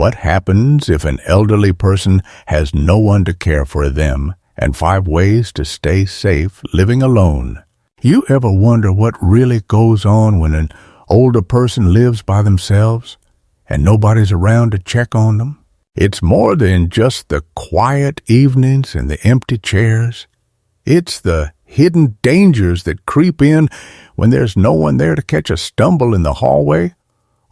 What happens if an elderly person has no one to care for them, and 5 ways to stay safe living alone. You ever wonder what really goes on when an older person lives by themselves and nobody's around to check on them? It's more than just the quiet evenings and the empty chairs. It's the hidden dangers that creep in when there's no one there to catch a stumble in the hallway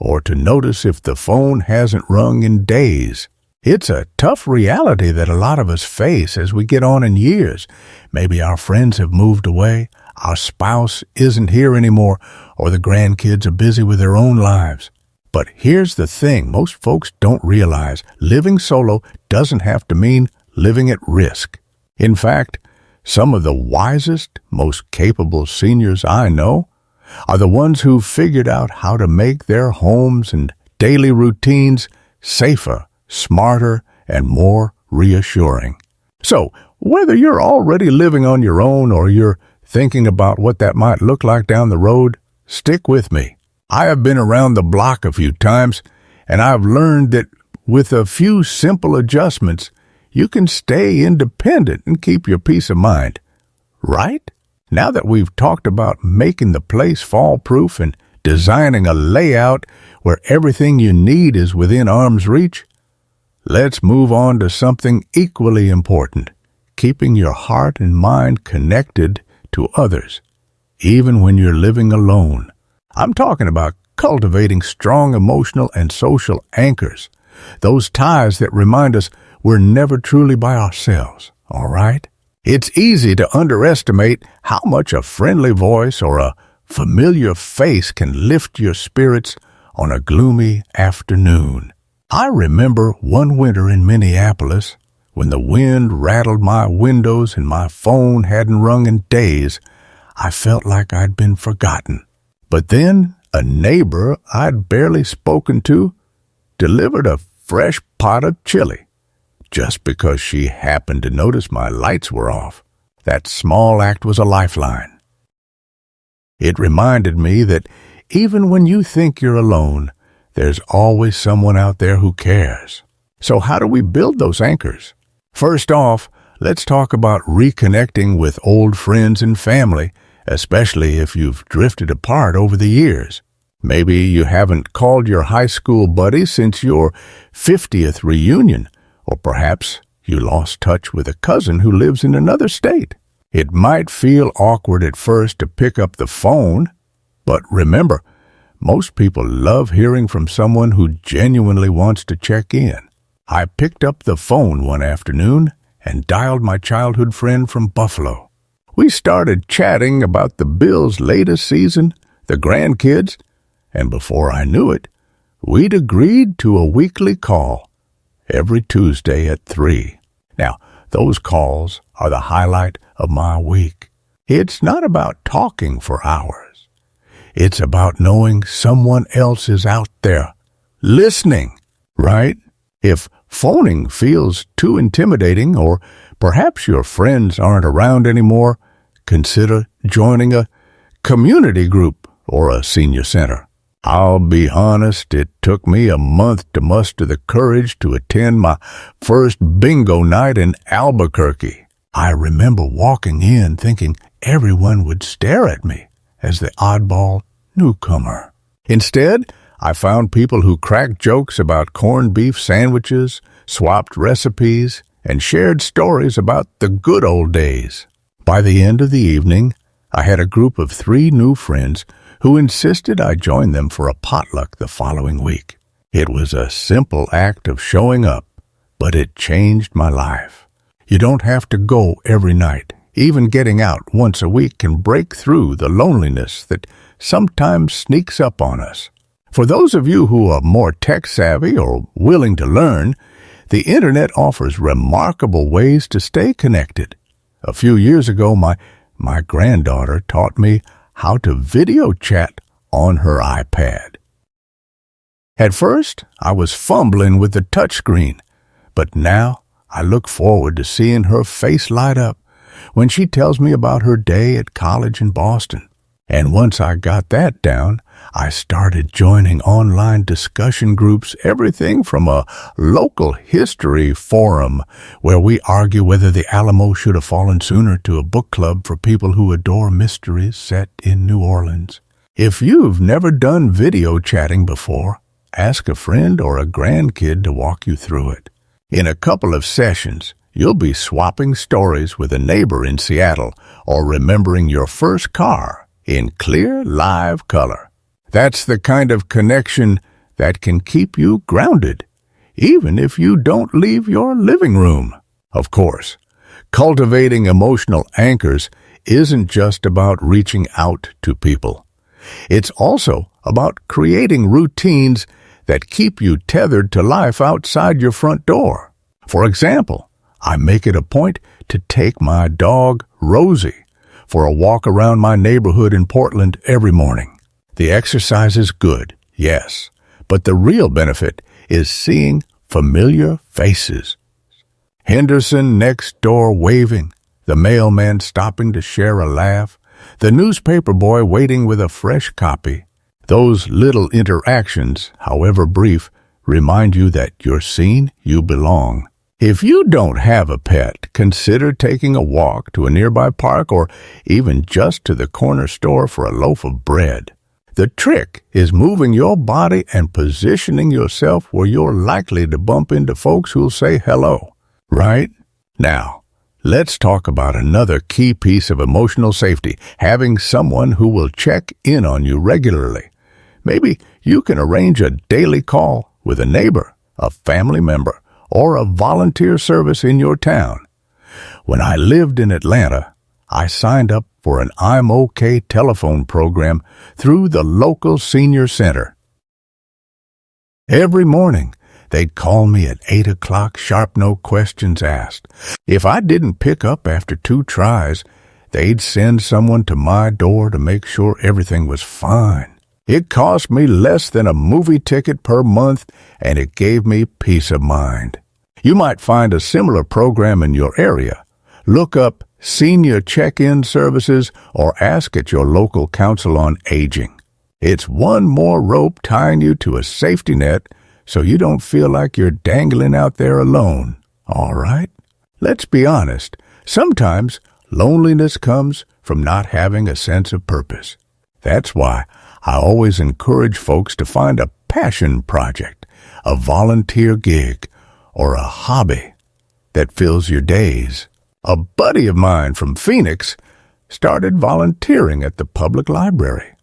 or to notice if the phone hasn't rung in days. It's a tough reality that a lot of us face as we get on in years. Maybe our friends have moved away, our spouse isn't here anymore, or the grandkids are busy with their own lives. But here's the thing most folks don't realize. Living solo doesn't have to mean living at risk. In fact, some of the wisest, most capable seniors I know are the ones who figured out how to make their homes and daily routines safer, smarter, and more reassuring. So, whether you're already living on your own or you're thinking about what that might look like down the road, stick with me. I have been around the block a few times, and I've learned that with a few simple adjustments, you can stay independent and keep your peace of mind. Right? Now that we've talked about making the place fall-proof and designing a layout where everything you need is within arm's reach, let's move on to something equally important, keeping your heart and mind connected to others, even when you're living alone. I'm talking about cultivating strong emotional and social anchors, those ties that remind us we're never truly by ourselves, all right? It's easy to underestimate how much a friendly voice or a familiar face can lift your spirits on a gloomy afternoon. I remember one winter in Minneapolis when the wind rattled my windows and my phone hadn't rung in days. I felt like I'd been forgotten. But then a neighbor I'd barely spoken to delivered a fresh pot of chili just because she happened to notice my lights were off. That small act was a lifeline. It reminded me that even when you think you're alone, there's always someone out there who cares. So how do we build those anchors? First off, let's talk about reconnecting with old friends and family, especially if you've drifted apart over the years. Maybe you haven't called your high school buddy since your 50th reunion, or perhaps you lost touch with a cousin who lives in another state. It might feel awkward at first to pick up the phone, but remember, most people love hearing from someone who genuinely wants to check in. I picked up the phone one afternoon and dialed my childhood friend from Buffalo. We started chatting about the Bills' latest season, the grandkids, and before I knew it, we'd agreed to a weekly call every Tuesday at 3. Now, those calls are the highlight of my week. It's not about talking for hours. It's about knowing someone else is out there, listening, right? If phoning feels too intimidating, or perhaps your friends aren't around anymore, consider joining a community group or a senior center. I'll be honest, it took me a month to muster the courage to attend my first bingo night in Albuquerque. I remember walking in thinking everyone would stare at me as the oddball newcomer. Instead, I found people who cracked jokes about corned beef sandwiches, swapped recipes, and shared stories about the good old days. By the end of the evening, I had a group of 3 new friends who insisted I join them for a potluck the following week. It was a simple act of showing up, but it changed my life. You don't have to go every night. Even getting out once a week can break through the loneliness that sometimes sneaks up on us. For those of you who are more tech-savvy or willing to learn, the Internet offers remarkable ways to stay connected. A few years ago, my granddaughter taught me how to video chat on her iPad. At first, I was fumbling with the touchscreen, but now I look forward to seeing her face light up when she tells me about her day at college in Boston. And once I got that down, I started joining online discussion groups, everything from a local history forum where we argue whether the Alamo should have fallen sooner to a book club for people who adore mysteries set in New Orleans. If you've never done video chatting before, ask a friend or a grandkid to walk you through it. In a couple of sessions, you'll be swapping stories with a neighbor in Seattle or remembering your first car in clear, live color. That's the kind of connection that can keep you grounded, even if you don't leave your living room. Of course, cultivating emotional anchors isn't just about reaching out to people. It's also about creating routines that keep you tethered to life outside your front door. For example, I make it a point to take my dog, Rosie, for a walk around my neighborhood in Portland every morning. The exercise is good, yes, but the real benefit is seeing familiar faces. Henderson next door waving, the mailman stopping to share a laugh, the newspaper boy waiting with a fresh copy. Those little interactions, however brief, remind you that you're seen, you belong. If you don't have a pet, consider taking a walk to a nearby park or even just to the corner store for a loaf of bread. The trick is moving your body and positioning yourself where you're likely to bump into folks who'll say hello. Right? Now, let's talk about another key piece of emotional safety, having someone who will check in on you regularly. Maybe you can arrange a daily call with a neighbor, a family member, or a volunteer service in your town. When I lived in Atlanta, I signed up for an I'm OK telephone program through the local senior center. Every morning, they'd call me at 8 o'clock sharp, no questions asked. If I didn't pick up after 2 tries, they'd send someone to my door to make sure everything was fine. It cost me less than a movie ticket per month, and it gave me peace of mind. You might find a similar program in your area. Look up Senior Check-In Services or ask at your local council on aging. It's one more rope tying you to a safety net so you don't feel like you're dangling out there alone. All right? Let's be honest. Sometimes loneliness comes from not having a sense of purpose. That's why I always encourage folks to find a passion project, a volunteer gig, or a hobby that fills your days. A buddy of mine from Phoenix started volunteering at the public library,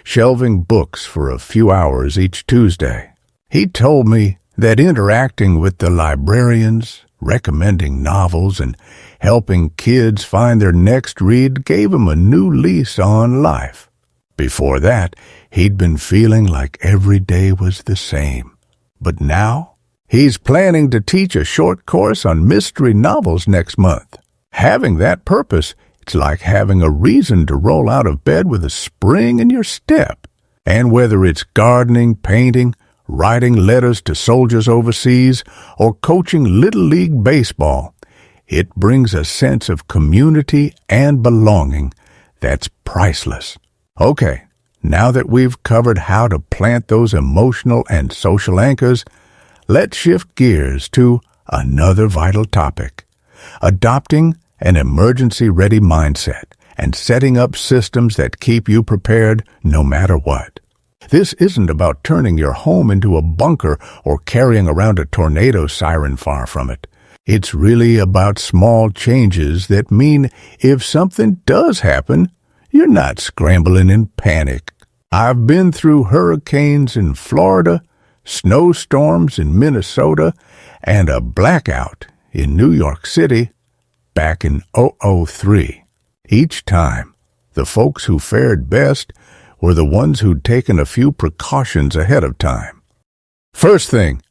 shelving books for a few hours each Tuesday. He told me that interacting with the librarians, recommending novels, and helping kids find their next read gave him a new lease on life. Before that, he'd been feeling like every day was the same. But now, he's planning to teach a short course on mystery novels next month. Having that purpose, it's like having a reason to roll out of bed with a spring in your step. And whether it's gardening, painting, writing letters to soldiers overseas, or coaching Little League baseball, it brings a sense of community and belonging that's priceless. Okay, now that we've covered how to plant those emotional and social anchors, let's shift gears to another vital topic: adopting an emergency-ready mindset and setting up systems that keep you prepared no matter what. This isn't about turning your home into a bunker or carrying around a tornado siren far from it. It's really about small changes that mean if something does happen, you're not scrambling in panic. I've been through hurricanes in Florida, snowstorms in Minnesota, and a blackout in New York City back in 2003. Each time, the folks who fared best were the ones who'd taken a few precautions ahead of time. First thing,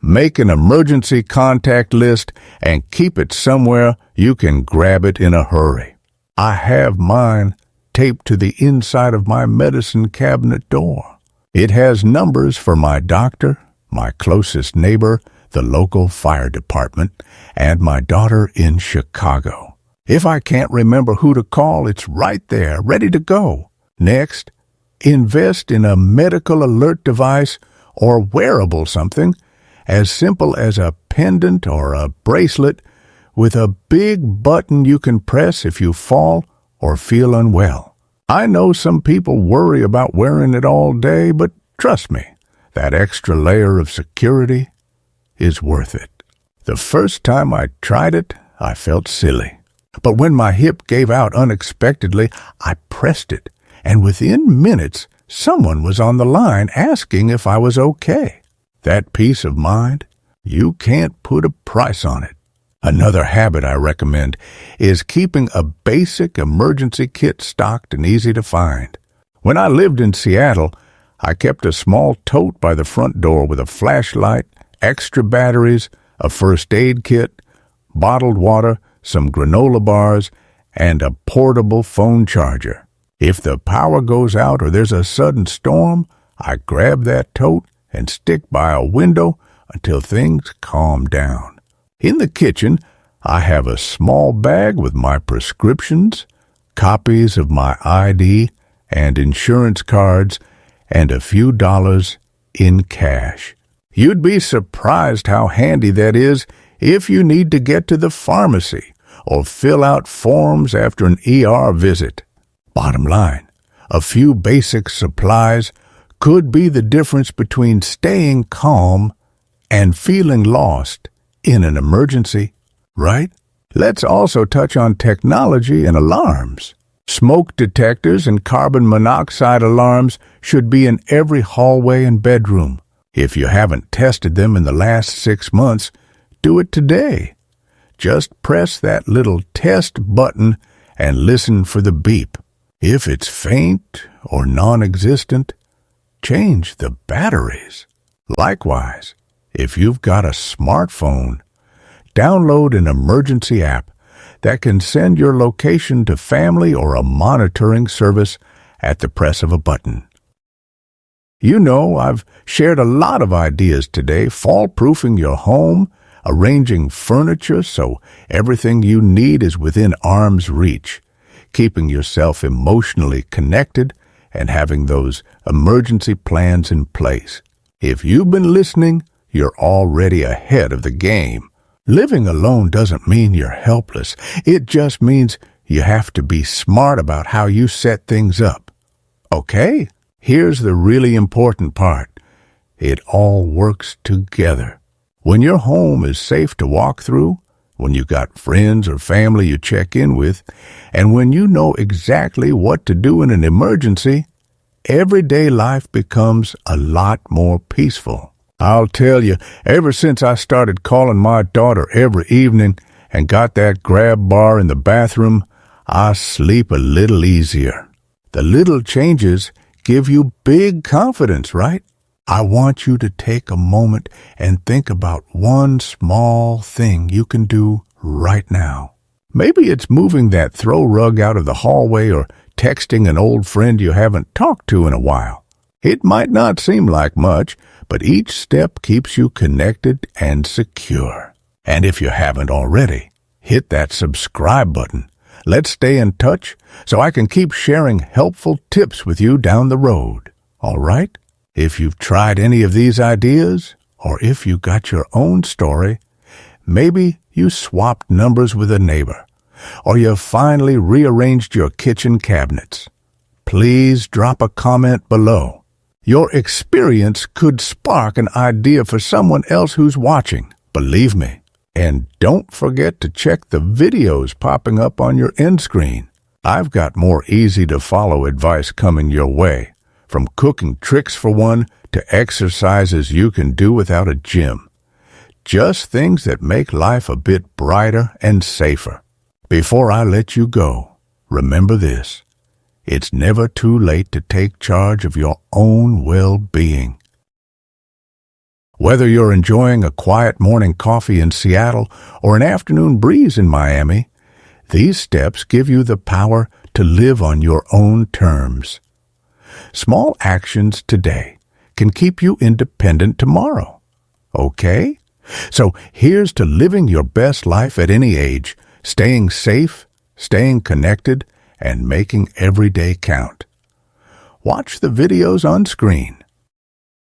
make an emergency contact list and keep it somewhere you can grab it in a hurry. I have mine taped to the inside of my medicine cabinet door. It has numbers for my doctor, my closest neighbor, the local fire department, and my daughter in Chicago. If I can't remember who to call, it's right there, ready to go. Next, invest in a medical alert device or wearable something as simple as a pendant or a bracelet with a big button you can press if you fall or feel unwell. I know some people worry about wearing it all day, but trust me, that extra layer of security is worth it. The first time I tried it, I felt silly. But when my hip gave out unexpectedly, I pressed it, and within minutes, someone was on the line asking if I was okay. That peace of mind, you can't put a price on it. Another habit I recommend is keeping a basic emergency kit stocked and easy to find. When I lived in Seattle, I kept a small tote by the front door with a flashlight, extra batteries, a first aid kit, bottled water, some granola bars, and a portable phone charger. If the power goes out or there's a sudden storm, I grab that tote and stick by a window until things calm down. In the kitchen, I have a small bag with my prescriptions, copies of my ID and insurance cards, and a few dollars in cash. You'd be surprised how handy that is if you need to get to the pharmacy or fill out forms after an ER visit. Bottom line, a few basic supplies could be the difference between staying calm and feeling lost in an emergency, right? Let's also touch on technology and alarms. Smoke detectors and carbon monoxide alarms should be in every hallway and bedroom. If you haven't tested them in the last 6 months, do it today. Just press that little test button and listen for the beep. If it's faint or non-existent, change the batteries. Likewise, if you've got a smartphone, download an emergency app that can send your location to family or a monitoring service at the press of a button. You know, I've shared a lot of ideas today, fall-proofing your home, arranging furniture so everything you need is within arm's reach, keeping yourself emotionally connected, and having those emergency plans in place. If you've been listening, you're already ahead of the game. Living alone doesn't mean you're helpless. It just means you have to be smart about how you set things up. Okay, here's the really important part. It all works together. When your home is safe to walk through, when you got friends or family you check in with, and when you know exactly what to do in an emergency, everyday life becomes a lot more peaceful. I'll tell you, ever since I started calling my daughter every evening and got that grab bar in the bathroom, I sleep a little easier. The little changes give you big confidence, right? I want you to take a moment and think about one small thing you can do right now. Maybe it's moving that throw rug out of the hallway or texting an old friend you haven't talked to in a while. It might not seem like much, but each step keeps you connected and secure. And if you haven't already, hit that subscribe button. Let's stay in touch so I can keep sharing helpful tips with you down the road. All right? If you've tried any of these ideas, or if you got your own story, maybe you swapped numbers with a neighbor, or you finally rearranged your kitchen cabinets, please drop a comment below. Your experience could spark an idea for someone else who's watching, believe me. And don't forget to check the videos popping up on your end screen. I've got more easy-to-follow advice coming your way, from cooking tricks for one to exercises you can do without a gym. Just things that make life a bit brighter and safer. Before I let you go, remember this. It's never too late to take charge of your own well-being. Whether you're enjoying a quiet morning coffee in Seattle or an afternoon breeze in Miami, these steps give you the power to live on your own terms. Small actions today can keep you independent tomorrow. Okay? So here's to living your best life at any age, staying safe, staying connected, and making every day count. Watch the videos on screen.